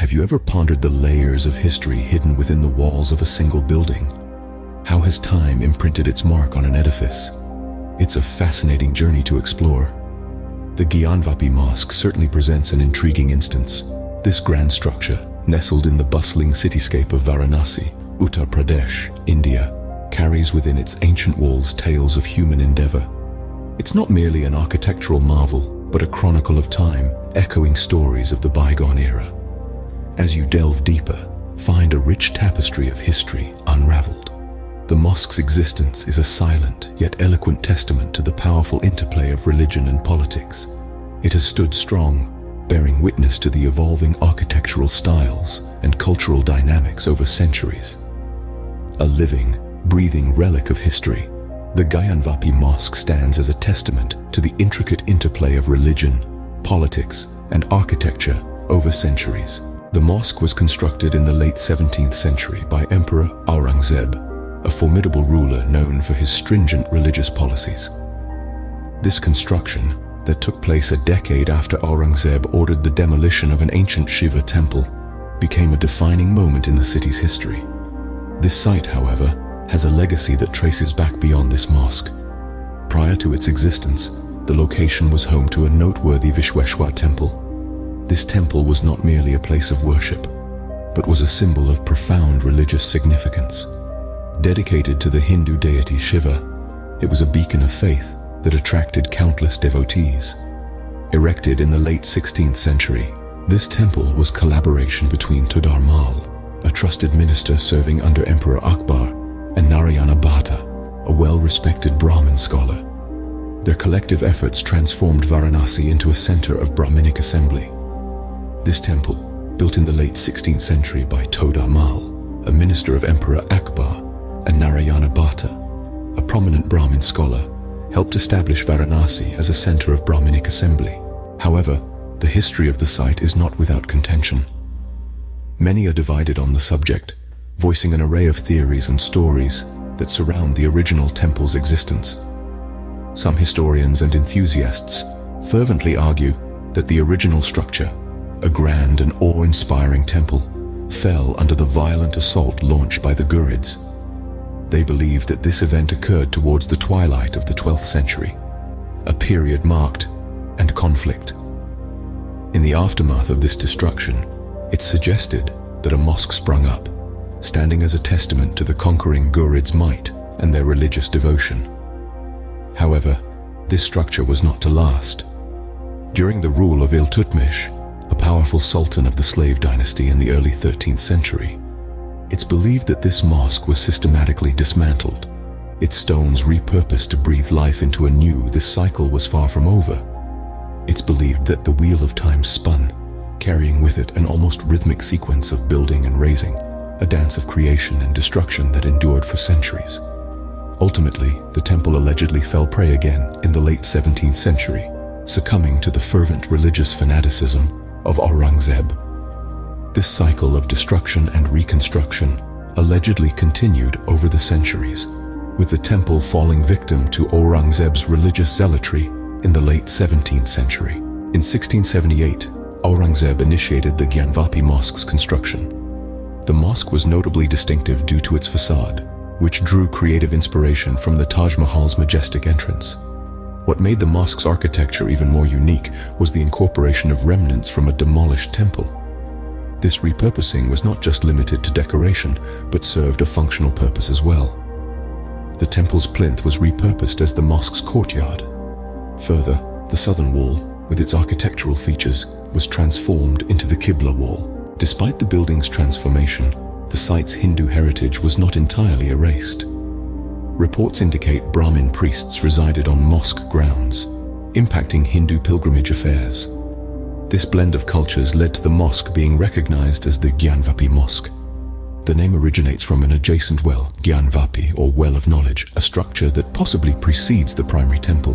Have you ever pondered the layers of history hidden within the walls of a single building? How has time imprinted its mark on an edifice? It's a fascinating journey to explore. The Gyanvapi Mosque certainly presents an intriguing instance. This grand structure, nestled in the bustling cityscape of Varanasi, Uttar Pradesh, India, carries within its ancient walls tales of human endeavor. It's not merely an architectural marvel, but a chronicle of time, echoing stories of the bygone era. As you delve deeper, find a rich tapestry of history unraveled. The mosque's existence is a silent yet eloquent testament to the powerful interplay of religion and politics. It has stood strong, bearing witness to the evolving architectural styles and cultural dynamics over centuries. A living, breathing relic of history, the Gyanvapi Mosque stands as a testament to the intricate interplay of religion, politics, and architecture over centuries. The mosque was constructed in the late 17th century by Emperor Aurangzeb, a formidable ruler known for his stringent religious policies. This construction, that took place a decade after Aurangzeb ordered the demolition of an ancient Shiva temple, became a defining moment in the city's history. This site, however, has a legacy that traces back beyond this mosque. Prior to its existence, the location was home to a noteworthy Vishwesha Temple. This temple was not merely a place of worship, but was a symbol of profound religious significance. Dedicated to the Hindu deity Shiva, it was a beacon of faith that attracted countless devotees. Erected in the late 16th century, this temple was collaboration between Todar Mal, a trusted minister serving under Emperor Akbar, and Narayana Bhatta, a well-respected Brahmin scholar. Their collective efforts transformed Varanasi into a center of Brahminic assembly. This temple, built in the late 16th century by Todar Mal, a minister of Emperor Akbar, and Narayana Bhatta, a prominent Brahmin scholar, helped establish Varanasi as a center of Brahminic assembly. However, the history of the site is not without contention. Many are divided on the subject, voicing an array of theories and stories that surround the original temple's existence. Some historians and enthusiasts fervently argue that the original structure, a grand and awe-inspiring temple, fell under the violent assault launched by the Ghurids. They believe that this event occurred towards the twilight of the 12th century, a period marked and conflict. In the aftermath of this destruction, it's suggested that a mosque sprung up, standing as a testament to the conquering Ghurids' might and their religious devotion. However, this structure was not to last. During the rule of Iltutmish, a powerful sultan of the slave dynasty in the early 13th century, it's believed that this mosque was systematically dismantled, its stones repurposed to breathe life into a new. This cycle was far from over. It's believed that the wheel of time spun, carrying with it an almost rhythmic sequence of building and razing, a dance of creation and destruction that endured for centuries. Ultimately, the temple allegedly fell prey again in the late 17th century, succumbing to the fervent religious fanaticism of Aurangzeb. This cycle of destruction and reconstruction allegedly continued over the centuries, with the temple falling victim to Aurangzeb's religious zealotry in the late 17th century. In 1678, Aurangzeb initiated the Gyanvapi Mosque's construction. The mosque was notably distinctive due to its facade, which drew creative inspiration from the Taj Mahal's majestic entrance. What made the mosque's architecture even more unique was the incorporation of remnants from a demolished temple. This repurposing was not just limited to decoration, but served a functional purpose as well. The temple's plinth was repurposed as the mosque's courtyard. Further, the southern wall, with its architectural features, was transformed into the Qibla wall. Despite the building's transformation, the site's Hindu heritage was not entirely erased. Reports indicate Brahmin priests resided on mosque grounds, impacting Hindu pilgrimage affairs. This blend of cultures led to the mosque being recognized as the Gyanvapi Mosque. The name originates from an adjacent well, Gyanvapi, or Well of Knowledge, a structure that possibly precedes the primary temple.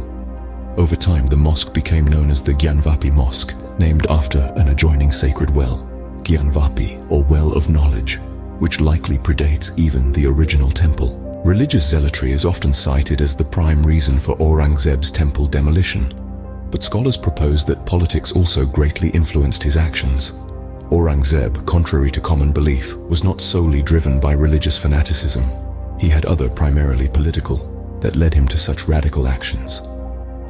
Over time, the mosque became known as the Gyanvapi Mosque, named after an adjoining sacred well, Gyanvapi, or Well of Knowledge, which likely predates even the original temple. Religious zealotry is often cited as the prime reason for Aurangzeb's temple demolition, but scholars propose that politics also greatly influenced his actions. Aurangzeb, contrary to common belief, was not solely driven by religious fanaticism. He had other, primarily political, that led him to such radical actions.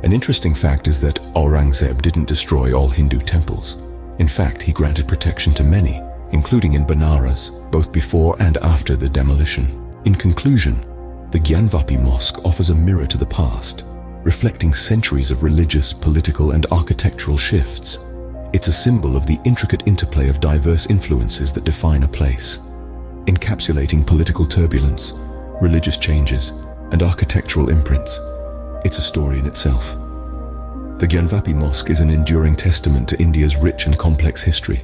An interesting fact is that Aurangzeb didn't destroy all Hindu temples. In fact, he granted protection to many, including in Benares, both before and after the demolition. In conclusion, the Gyanvapi Mosque offers a mirror to the past, reflecting centuries of religious, political, and architectural shifts. It's a symbol of the intricate interplay of diverse influences that define a place, encapsulating political turbulence, religious changes, and architectural imprints. It's a story in itself. The Gyanvapi Mosque is an enduring testament to India's rich and complex history,